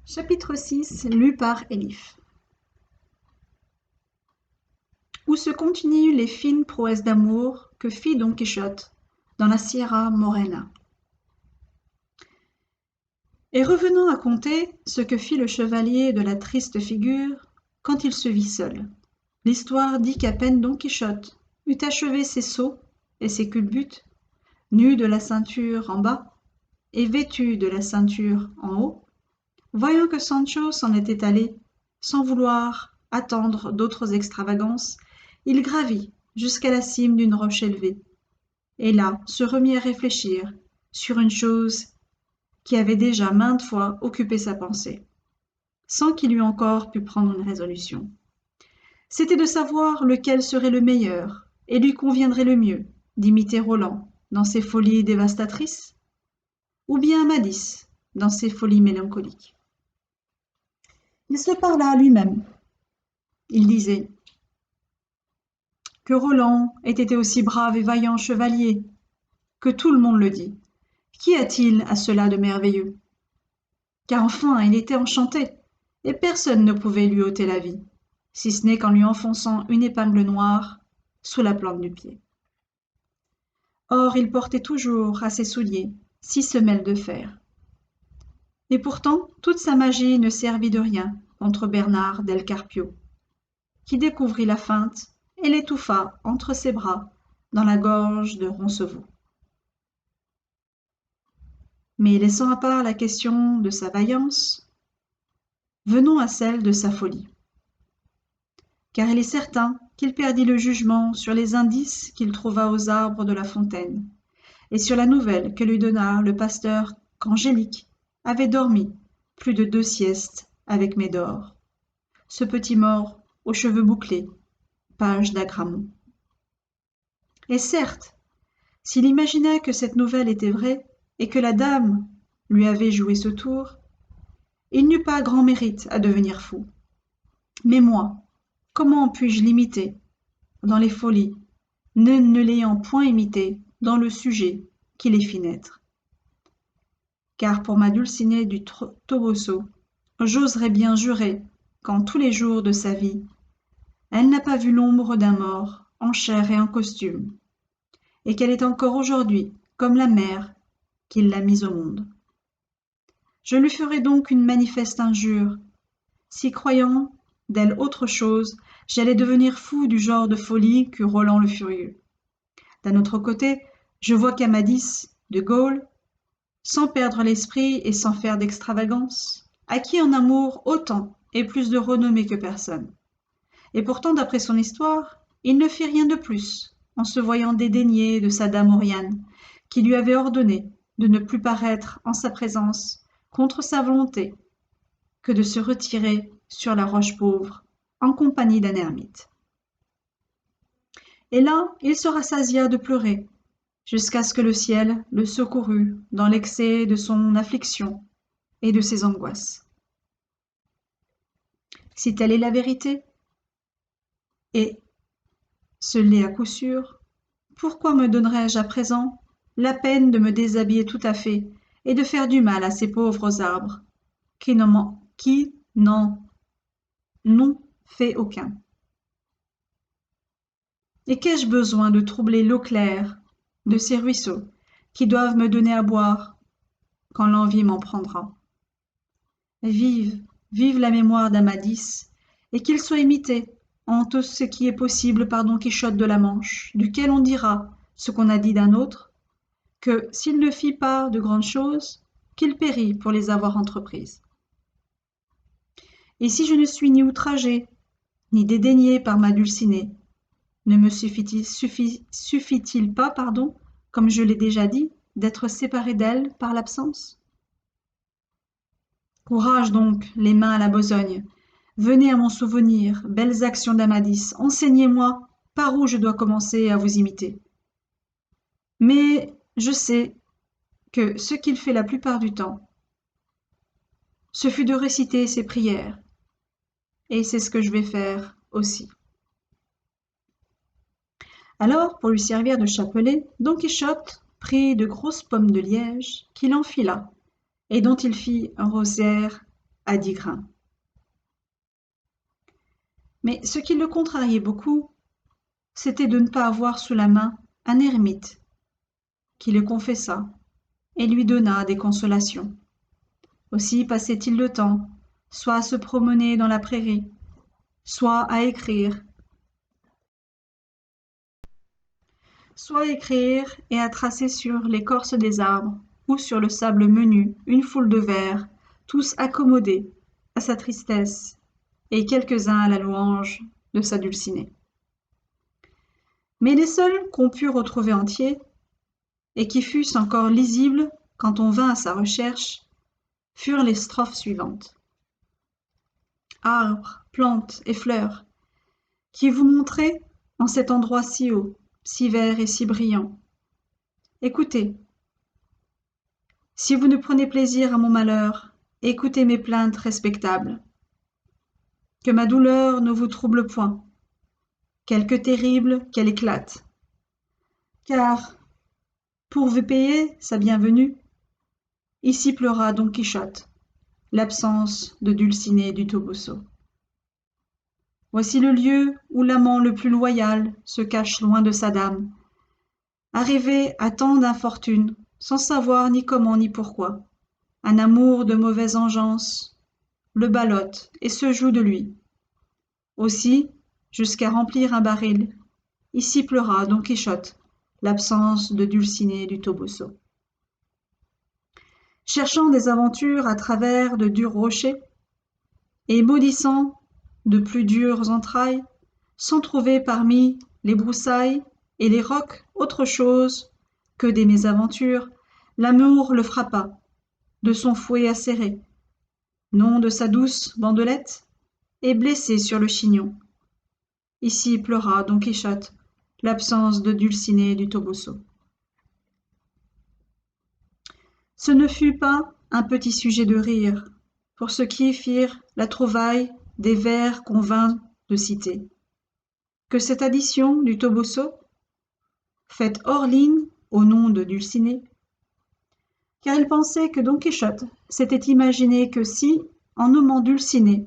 Chapitre 6, lu par Elif. Où se continuent les fines prouesses d'amour que fit Don Quichotte dans la Sierra Morena. Et revenons à conter ce que fit le chevalier de la triste figure quand il se vit seul. L'histoire dit qu'à peine Don Quichotte eut achevé ses sauts et ses culbutes, nu de la ceinture en bas et vêtu de la ceinture en haut, voyant que Sancho s'en était allé, sans vouloir attendre d'autres extravagances, il gravit jusqu'à la cime d'une roche élevée, et là se remit à réfléchir sur une chose qui avait déjà maintes fois occupé sa pensée, sans qu'il eût encore pu prendre une résolution. C'était de savoir lequel serait le meilleur et lui conviendrait le mieux d'imiter Roland dans ses folies dévastatrices, ou bien Amadis dans ses folies mélancoliques. Il se parla à lui-même. Il disait que Roland ait été aussi brave et vaillant chevalier, que tout le monde le dit. Qu'y a-t-il à cela de merveilleux? Car enfin il était enchanté, et personne ne pouvait lui ôter la vie, si ce n'est qu'en lui enfonçant une épingle noire sous la plante du pied. Or il portait toujours à ses souliers 6 semelles de fer. Et pourtant toute sa magie ne servit de rien contre Bernard del Carpio, qui découvrit la feinte et l'étouffa entre ses bras dans la gorge de Roncevaux. Mais laissant à part la question de sa vaillance, venons à celle de sa folie. Car il est certain qu'il perdit le jugement sur les indices qu'il trouva aux arbres de la fontaine, et sur la nouvelle que lui donna le pasteur qu'Angélique avait dormi plus de 2 siestes avec Médor, ce petit mort aux cheveux bouclés, page d'Agramont. Et certes, s'il imaginait que cette nouvelle était vraie, et que la dame lui avait joué ce tour, il n'eut pas grand mérite à devenir fou. Mais moi, comment puis-je l'imiter dans les folies, ne l'ayant point imité dans le sujet qui les fit naître? Car pour ma Dulcinée du Toboso, j'oserais bien jurer qu'en tous les jours de sa vie, elle n'a pas vu l'ombre d'un mort en chair et en costume, et qu'elle est encore aujourd'hui comme la mère qui l'a mise au monde. Je lui ferai donc une manifeste injure, si croyant d'elle autre chose, j'allais devenir fou du genre de folie qu'eut Roland le Furieux. D'un autre côté, je vois qu'Amadis de Gaulle, sans perdre l'esprit et sans faire d'extravagance, acquit en amour autant et plus de renommée que personne. Et pourtant, d'après son histoire, il ne fit rien de plus, en se voyant dédaigné de sa dame Oriane, qui lui avait ordonné de ne plus paraître en sa présence contre sa volonté, que de se retirer sur la roche pauvre, en compagnie d'un ermite. Et là, il se rassasia de pleurer, jusqu'à ce que le ciel le secourût dans l'excès de son affliction et de ses angoisses. Si telle est la vérité, et ce l'est à coup sûr, pourquoi me donnerais-je à présent la peine de me déshabiller tout à fait et de faire du mal à ces pauvres arbres, qui n'en fait aucun? Et qu'ai-je besoin de troubler l'eau claire de ces ruisseaux qui doivent me donner à boire quand l'envie m'en prendra? Vive, vive la mémoire d'Amadis, et qu'il soit imité en tout ce qui est possible par Don Quichotte de la Manche, duquel on dira ce qu'on a dit d'un autre, que s'il ne fit pas de grandes choses, qu'il périt pour les avoir entreprises. Et si je ne suis ni outragé, ni dédaigné par ma Dulcinée, ne me suffit-il pas, comme je l'ai déjà dit, d'être séparé d'elle par l'absence? Courage donc, les mains à la besogne, venez à mon souvenir, belles actions d'Amadis, enseignez-moi par où je dois commencer à vous imiter. Mais je sais que ce qu'il fait la plupart du temps, ce fut de réciter ses prières, et c'est ce que je vais faire aussi. Alors, pour lui servir de chapelet, Don Quichotte prit de grosses pommes de liège qu'il enfila, et dont il fit un rosaire à 10 grains. Mais ce qui le contrariait beaucoup, c'était de ne pas avoir sous la main un ermite qui le confessa et lui donna des consolations. Aussi passait-il le temps, soit à se promener dans la prairie, soit à écrire et à tracer sur l'écorce des arbres ou sur le sable menu une foule de vers, tous accommodés à sa tristesse et quelques-uns à la louange de sa dulcinée. Mais les seuls qu'on put retrouver entiers, et qui fussent encore lisibles quand on vint à sa recherche, furent les strophes suivantes. Arbres, plantes et fleurs, qui vous montrez en cet endroit si haut, si vert et si brillant. Écoutez. Si vous ne prenez plaisir à mon malheur, écoutez mes plaintes respectables. Que ma douleur ne vous trouble point, quelque terrible qu'elle éclate. Car, pour vous payer sa bienvenue, ici pleura Don Quichotte, l'absence de Dulcinée du Toboso. Voici le lieu où l'amant le plus loyal se cache loin de sa dame, arrivé à tant d'infortunes, sans savoir ni comment ni pourquoi. Un amour de mauvaise engeance le ballotte et se joue de lui. Aussi, jusqu'à remplir un baril, ici pleura Don Quichotte, l'absence de Dulcinée du Toboso. Cherchant des aventures à travers de durs rochers, et maudissant de plus dures entrailles, sans trouver parmi les broussailles et les rocs autre chose que des mésaventures, l'amour le frappa, de son fouet acéré, non de sa douce bandelette, et blessé sur le chignon. Ici pleura Don Quichotte, l'absence de Dulcinée du Toboso. Ce ne fut pas un petit sujet de rire pour ceux qui firent la trouvaille des vers qu'on vint de citer, que cette addition du Toboso, faite hors ligne au nom de Dulcinée, car ils pensaient que Don Quichotte s'était imaginé que si, en nommant Dulcinée,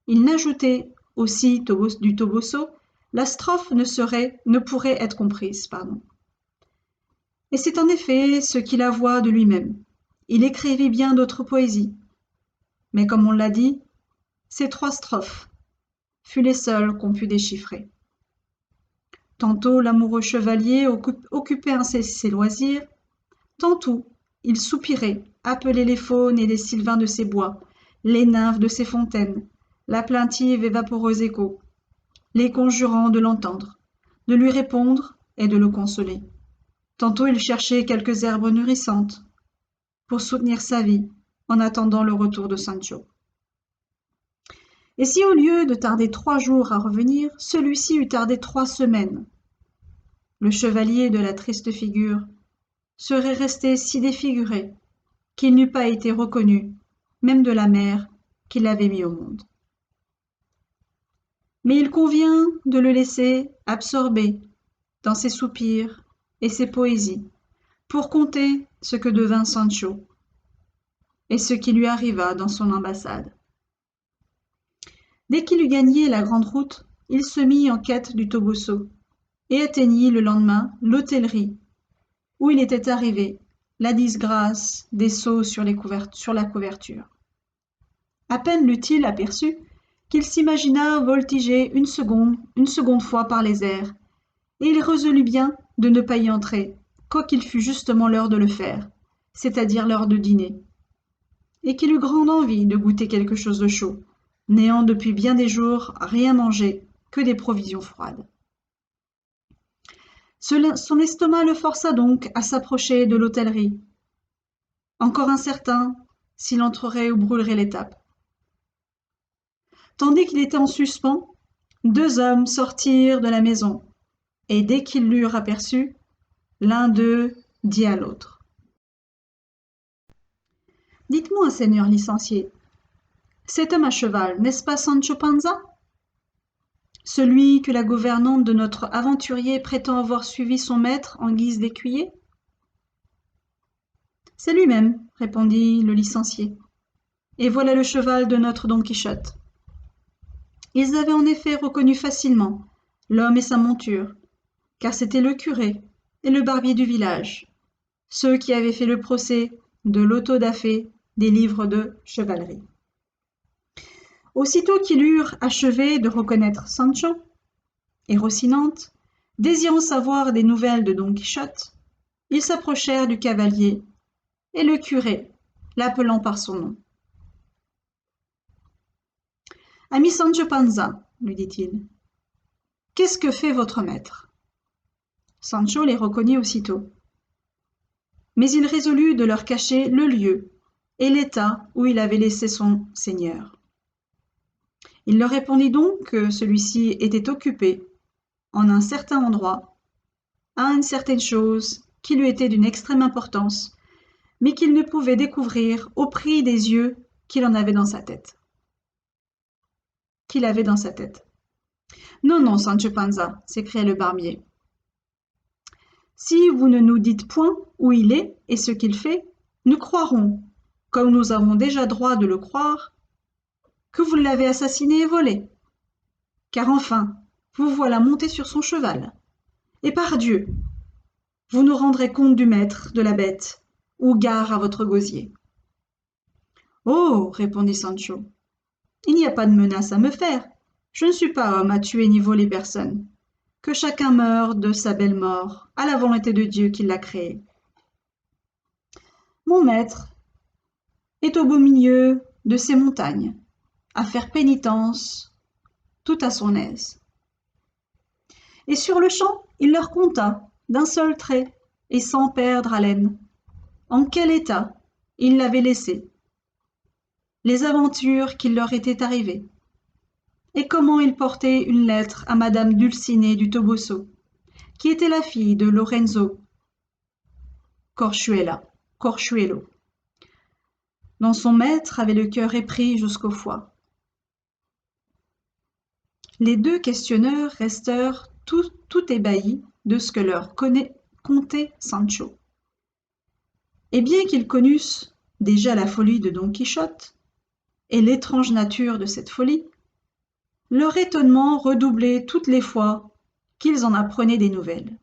il n'ajoutait aussi du Toboso, la strophe ne pourrait être comprise. Et c'est en effet ce qu'il avoua de lui-même. Il écrivit bien d'autres poésies, mais comme on l'a dit, ces 3 strophes furent les seules qu'on put déchiffrer. Tantôt l'amoureux chevalier occupait ainsi ses loisirs, tantôt il soupirait, appelait les faunes et les sylvains de ses bois, les nymphes de ses fontaines, la plaintive et vaporeuse écho, les conjurant de l'entendre, de lui répondre et de le consoler. Tantôt il cherchait quelques herbes nourrissantes pour soutenir sa vie en attendant le retour de Sancho. Et si au lieu de tarder 3 jours à revenir, celui-ci eût tardé 3 semaines, le chevalier de la triste figure serait resté si défiguré qu'il n'eût pas été reconnu, même de la mère qui l'avait mis au monde. Mais il convient de le laisser absorber dans ses soupirs et ses poésies, pour conter ce que devint Sancho et ce qui lui arriva dans son ambassade. Dès qu'il eut gagné la grande route, il se mit en quête du Toboso et atteignit le lendemain l'hôtellerie où il était arrivé, la disgrâce des sceaux sur la couverture. À peine l'eut-il aperçu qu'il s'imagina voltiger une seconde fois par les airs, et il résolut bien de ne pas y entrer, quoiqu'il fût justement l'heure de le faire, c'est-à-dire l'heure de dîner, et qu'il eut grande envie de goûter quelque chose de chaud, n'ayant depuis bien des jours rien mangé que des provisions froides. Son estomac le força donc à s'approcher de l'hôtellerie, encore incertain s'il entrerait ou brûlerait l'étape. Tandis qu'il était en suspens, 2 hommes sortirent de la maison, et dès qu'ils l'eurent aperçu, l'un d'eux dit à l'autre. « Dites-moi, seigneur licencié, cet homme à cheval, n'est-ce pas Sancho Panza ? Celui que la gouvernante de notre aventurier prétend avoir suivi son maître en guise d'écuyer ? » « C'est lui-même, répondit le licencié. et voilà le cheval de notre Don Quichotte. » Ils avaient en effet reconnu facilement l'homme et sa monture, car c'était le curé et le barbier du village, ceux qui avaient fait le procès de l'auto-da-fé des livres de chevalerie. Aussitôt qu'ils eurent achevé de reconnaître Sancho, et Rocinante, désirant savoir des nouvelles de Don Quichotte, ils s'approchèrent du cavalier, et le curé, l'appelant par son nom. « Ami Sancho Panza, lui dit-il, qu'est-ce que fait votre maître ?» Sancho les reconnut aussitôt. Mais il résolut de leur cacher le lieu et l'état où il avait laissé son seigneur. Il leur répondit donc que celui-ci était occupé, en un certain endroit, à une certaine chose qui lui était d'une extrême importance, mais qu'il ne pouvait découvrir au prix des yeux qu'il avait dans sa tête. Non, non, Sancho Panza, s'écria le barbier. Si vous ne nous dites point où il est et ce qu'il fait, nous croirons, comme nous avons déjà droit de le croire, que vous l'avez assassiné et volé. Car enfin, vous voilà monté sur son cheval. Et par Dieu, vous nous rendrez compte du maître de la bête, ou gare à votre gosier. Oh, répondit Sancho, il n'y a pas de menace à me faire. Je ne suis pas homme à tuer ni voler personne. Que chacun meure de sa belle mort, à la volonté de Dieu qui l'a créé. Mon maître est au beau milieu de ces montagnes, à faire pénitence, tout à son aise. Et sur le champ, il leur conta, d'un seul trait, et sans perdre haleine, en quel état il l'avait laissé, les aventures qui leur étaient arrivées, et comment il portait une lettre à madame Dulcinée du Toboso, qui était la fille de Lorenzo Corchuelo, dont son maître avait le cœur épris jusqu'au foie. Les deux questionneurs restèrent tout ébahis de ce que leur contait Sancho. Et bien qu'ils connussent déjà la folie de Don Quichotte et l'étrange nature de cette folie, leur étonnement redoublait toutes les fois qu'ils en apprenaient des nouvelles.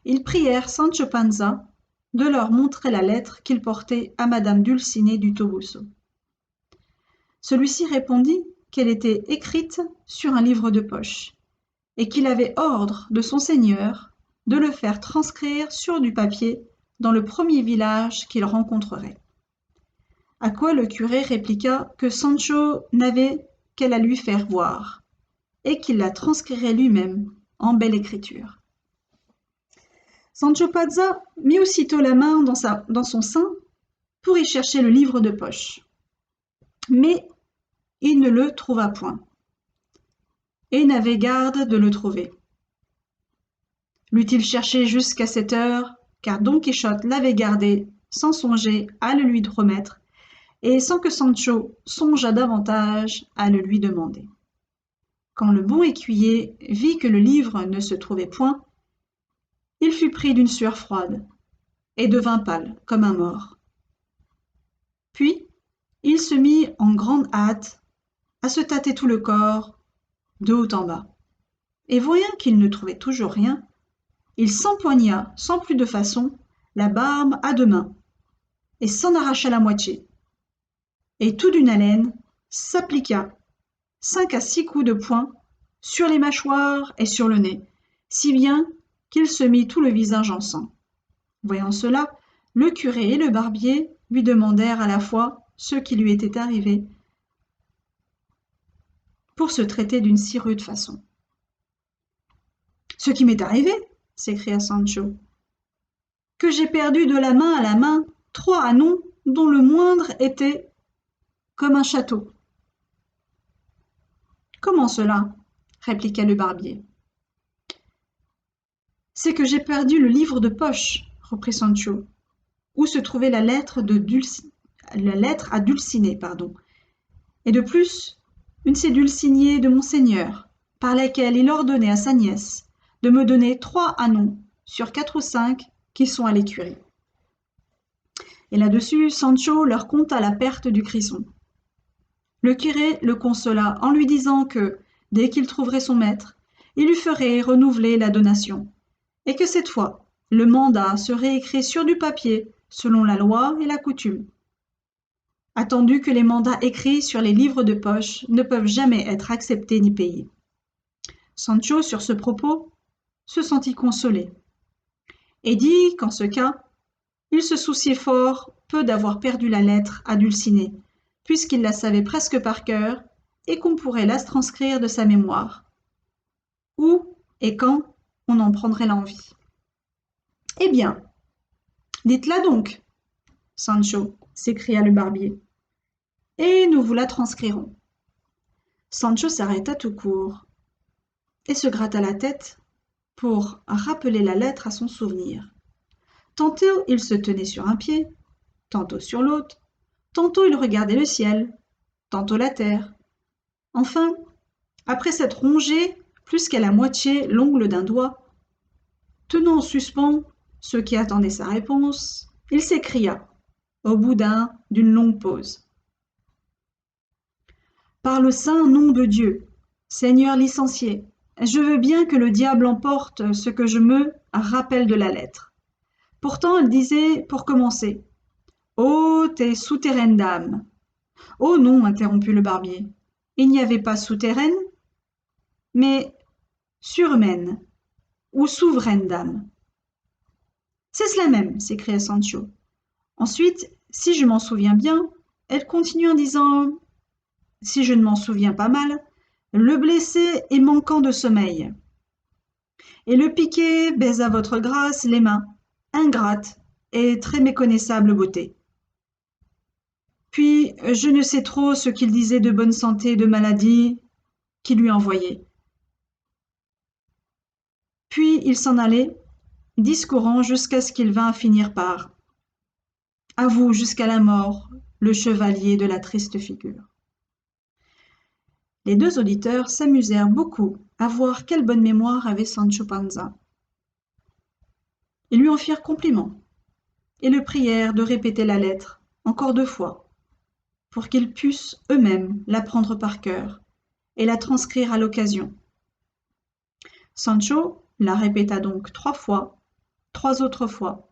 Ils prièrent Sancho Panza de leur montrer la lettre qu'il portait à madame Dulcinée du Toboso. Celui-ci répondit qu'elle était écrite sur un livre de poche et qu'il avait ordre de son seigneur de le faire transcrire sur du papier dans le premier village qu'il rencontrerait. À quoi le curé répliqua que Sancho n'avait qu'à la lui faire voir et qu'il la transcrirait lui-même en belle écriture. Sancho Panza mit aussitôt la main dans son sein pour y chercher le livre de poche. Mais il ne le trouva point, et n'avait garde de le trouver. L'eût-il cherché jusqu'à cette heure, car Don Quichotte l'avait gardé sans songer à le lui remettre, et sans que Sancho songeât davantage à le lui demander. Quand le bon écuyer vit que le livre ne se trouvait point, il fut pris d'une sueur froide, et devint pâle comme un mort. Puis, il se mit en grande hâte à se tâter tout le corps, de haut en bas. Et voyant qu'il ne trouvait toujours rien, il s'empoigna sans plus de façon la barbe à deux mains, et s'en arracha la moitié, et tout d'une haleine s'appliqua 5 à 6 coups de poing sur les mâchoires et sur le nez, si bien qu'il se mit tout le visage en sang. Voyant cela, le curé et le barbier lui demandèrent à la fois ce qui lui était arrivé pour se traiter d'une si rude façon. « Ce qui m'est arrivé, s'écria Sancho, que j'ai perdu de la main à la main 3 ânons dont le moindre était comme un château. »« Comment cela ?» répliqua le barbier. « C'est que j'ai perdu le livre de poche, reprit Sancho, où se trouvait la lettre à Dulcinée, et de plus, une cédule signée de mon seigneur, par laquelle il ordonnait à sa nièce de me donner 3 ânons sur 4 ou 5 qui sont à l'écurie. Et là-dessus, Sancho leur conta la perte du Crison. Le curé le consola en lui disant que, dès qu'il trouverait son maître, il lui ferait renouveler la donation, et que cette fois, le mandat serait écrit sur du papier, selon la loi et la coutume. Attendu que les mandats écrits sur les livres de poche ne peuvent jamais être acceptés ni payés. Sancho, sur ce propos, se sentit consolé, et dit qu'en ce cas, il se souciait fort peu d'avoir perdu la lettre à Dulcinée, puisqu'il la savait presque par cœur, et qu'on pourrait la transcrire de sa mémoire. Où et quand on en prendrait l'envie. Eh bien, dites-la donc, Sancho, s'écria le barbier, et nous vous la transcrirons. Sancho s'arrêta tout court, et se gratta la tête pour rappeler la lettre à son souvenir. Tantôt il se tenait sur un pied, tantôt sur l'autre, tantôt il regardait le ciel, tantôt la terre. Enfin, après s'être rongé plus qu'à la moitié l'ongle d'un doigt, tenant en suspens ceux qui attendaient sa réponse, il s'écria, au bout d'une longue pause. Par le saint nom de Dieu, Seigneur licencié, je veux bien que le diable emporte ce que je me rappelle de la lettre. Pourtant, elle disait, pour commencer, « Haute et souterraine dame ». « Oh non, interrompit le barbier, il n'y avait pas souterraine, mais surhumaine ou souveraine dame. »« C'est cela même, s'écria Sancho. Ensuite, si je m'en souviens bien, elle continue en disant, si je ne m'en souviens pas mal, le blessé est manquant de sommeil. Et le piqué baise à votre grâce les mains, ingrate et très méconnaissable beauté. Puis, je ne sais trop ce qu'il disait de bonne santé et de maladie qui lui envoyait. Puis il s'en allait, discourant jusqu'à ce qu'il vint à finir par « À vous jusqu'à la mort, le chevalier de la triste figure. » Les deux auditeurs s'amusèrent beaucoup à voir quelle bonne mémoire avait Sancho Panza. Ils lui en firent compliment et le prièrent de répéter la lettre encore 2 fois pour qu'ils pussent eux-mêmes l'apprendre par cœur et la transcrire à l'occasion. Sancho la répéta donc 3 fois, 3 autres fois,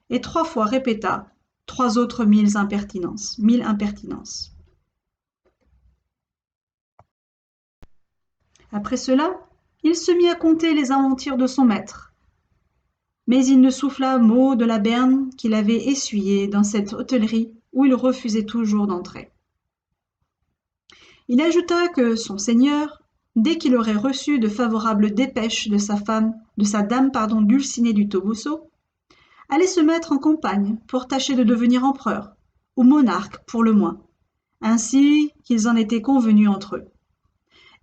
et 3 fois répéta 3 autres 1000 impertinences. Après cela, il se mit à compter les aventures de son maître. Mais il ne souffla mot de la berne qu'il avait essuyée dans cette hôtellerie où il refusait toujours d'entrer. Il ajouta que son seigneur, dès qu'il aurait reçu de favorables dépêches de sa dame Dulcinée du Toboso, allait se mettre en campagne pour tâcher de devenir empereur, ou monarque pour le moins, ainsi qu'ils en étaient convenus entre eux,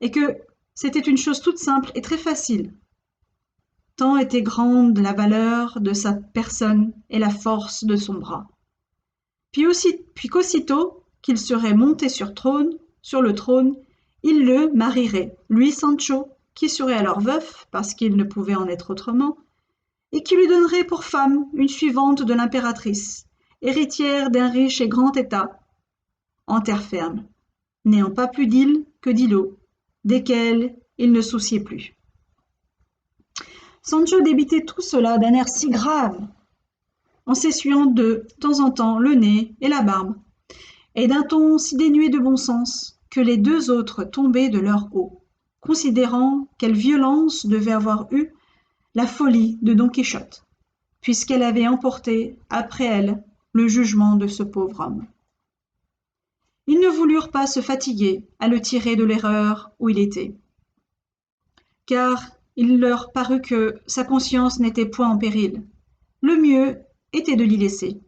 et que c'était une chose toute simple et très facile, tant était grande la valeur de sa personne et la force de son bras. Puis qu'aussitôt qu'il serait monté sur le trône, il le marierait, lui Sancho, qui serait alors veuf, parce qu'il ne pouvait en être autrement, et qui lui donnerait pour femme une suivante de l'impératrice, héritière d'un riche et grand état, en terre ferme, n'ayant pas plus d'îles que d'îlots, desquels il ne souciait plus. Sancho débitait tout cela d'un air si grave, en s'essuyant de temps en temps le nez et la barbe, et d'un ton si dénué de bon sens, que les 2 autres tombaient de leur haut, considérant quelle violence devait avoir eu la folie de Don Quichotte, puisqu'elle avait emporté après elle le jugement de ce pauvre homme. Ils ne voulurent pas se fatiguer à le tirer de l'erreur où il était, car il leur parut que sa conscience n'était point en péril. Le mieux était de l'y laisser,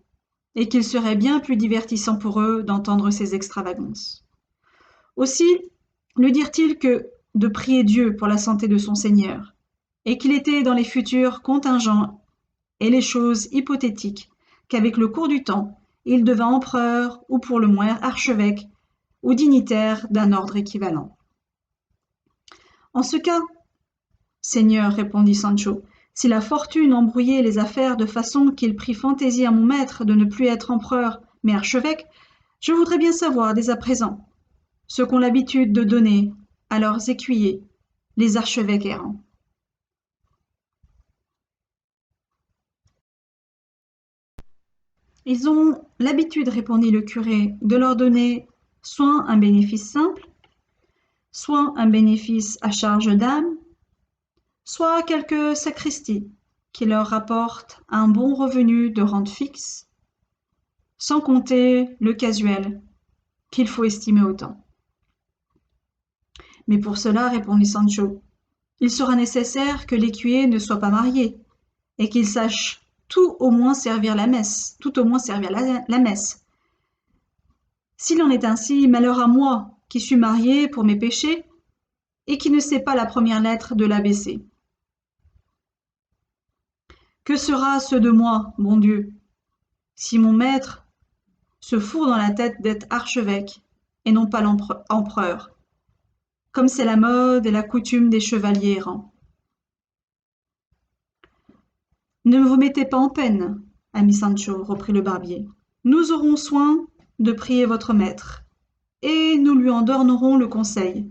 et qu'il serait bien plus divertissant pour eux d'entendre ses extravagances. Aussi lui dirent-ils que de prier Dieu pour la santé de son seigneur, et qu'il était dans les futurs contingents et les choses hypothétiques qu'avec le cours du temps, il devint empereur ou pour le moins archevêque ou dignitaire d'un ordre équivalent. En ce cas, Seigneur, répondit Sancho, Si la fortune embrouillait les affaires de façon qu'il prit fantaisie à mon maître de ne plus être empereur, mais archevêque, je voudrais bien savoir dès à présent ce qu'ont l'habitude de donner à leurs écuyers, les archevêques errants. Ils ont l'habitude, répondit le curé, de leur donner soit un bénéfice simple, soit un bénéfice à charge d'âme, soit quelques sacristies qui leur rapportent un bon revenu de rente fixe, sans compter le casuel qu'il faut estimer autant. Mais pour cela, répondit Sancho, il sera nécessaire que l'écuyer ne soit pas marié et qu'il sache tout au moins servir la messe. S'il en est ainsi, malheur à moi qui suis marié pour mes péchés et qui ne sais pas la première lettre de l'ABC. Que sera ce de moi, bon Dieu, si mon maître se fourre dans la tête d'être archevêque et non pas l'empereur, comme c'est la mode et la coutume des chevaliers errants. Ne vous mettez pas en peine, ami Sancho, reprit le barbier. Nous aurons soin de prier votre maître, et nous lui en donnerons le conseil,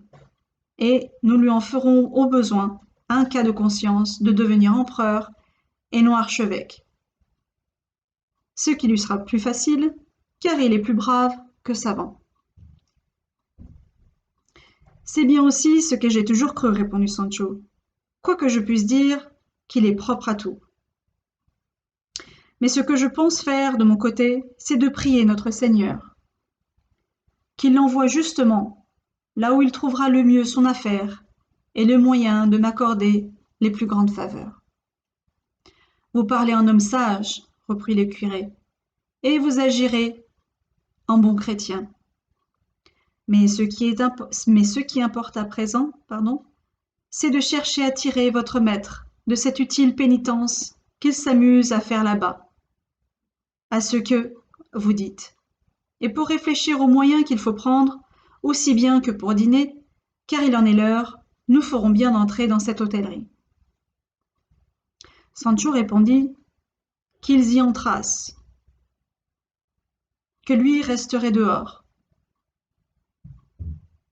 et nous lui en ferons au besoin un cas de conscience de devenir empereur et non archevêque. Ce qui lui sera plus facile, car il est plus brave que savant. C'est bien aussi ce que j'ai toujours cru, répondit Sancho, quoique je puisse dire qu'il est propre à tout. Mais ce que je pense faire de mon côté, c'est de prier notre Seigneur, qu'il l'envoie justement là où il trouvera le mieux son affaire et le moyen de m'accorder les plus grandes faveurs. Vous parlez en homme sage, reprit le curé, et vous agirez en bon chrétien. Mais ce qui importe à présent, c'est de chercher à tirer votre maître de cette utile pénitence qu'il s'amuse à faire là-bas, à ce que vous dites, et pour réfléchir aux moyens qu'il faut prendre, aussi bien que pour dîner, car il en est l'heure, nous ferons bien d'entrer dans cette hôtellerie. Sancho répondit qu'ils y entrassent, que lui resterait dehors,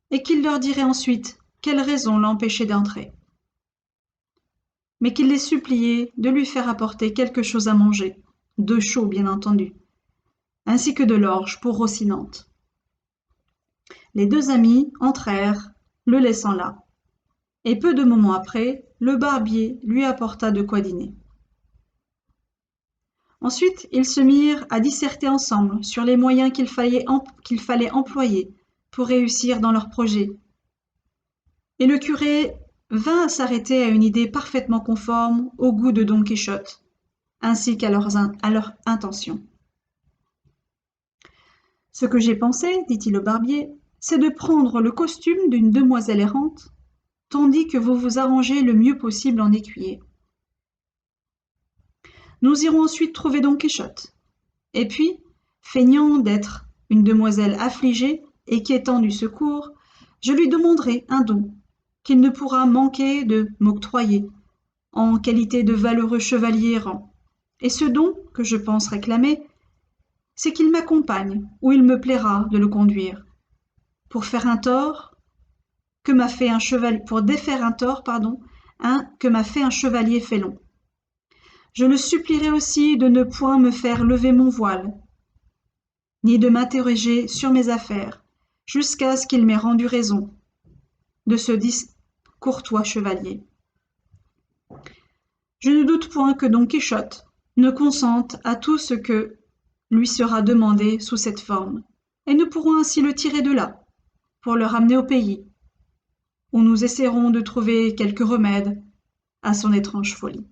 et qu'il leur dirait ensuite quelle raison l'empêchait d'entrer, mais qu'il les suppliait de lui faire apporter quelque chose à manger, de chaud bien entendu, ainsi que de l'orge pour Rocinante. Les deux amis entrèrent, le laissant là, et peu de moments après, le barbier lui apporta de quoi dîner. Ensuite, ils se mirent à disserter ensemble sur les moyens qu'il fallait employer pour réussir dans leur projet. Et le curé vint à s'arrêter à une idée parfaitement conforme au goût de Don Quichotte, ainsi qu'à leur intention. Ce que j'ai pensé, dit-il au barbier, c'est de prendre le costume d'une demoiselle errante, tandis que vous vous arrangez le mieux possible en écuyer. Nous irons ensuite trouver Don Quichotte, et puis, feignant d'être une demoiselle affligée et quêtant du secours, je lui demanderai un don qu'il ne pourra manquer de m'octroyer en qualité de valeureux chevalier errant. Et ce don que je pense réclamer, c'est qu'il m'accompagne où il me plaira de le conduire, pour faire un tort que m'a fait un chevalier, pour défaire un tort, que m'a fait un chevalier félon. Je le supplierai aussi de ne point me faire lever mon voile, ni de m'interroger sur mes affaires, jusqu'à ce qu'il m'ait rendu raison de ce courtois chevalier. Je ne doute point que Don Quichotte ne consente à tout ce que lui sera demandé sous cette forme, et nous pourrons ainsi le tirer de là, pour le ramener au pays, où nous essaierons de trouver quelque remède à son étrange folie.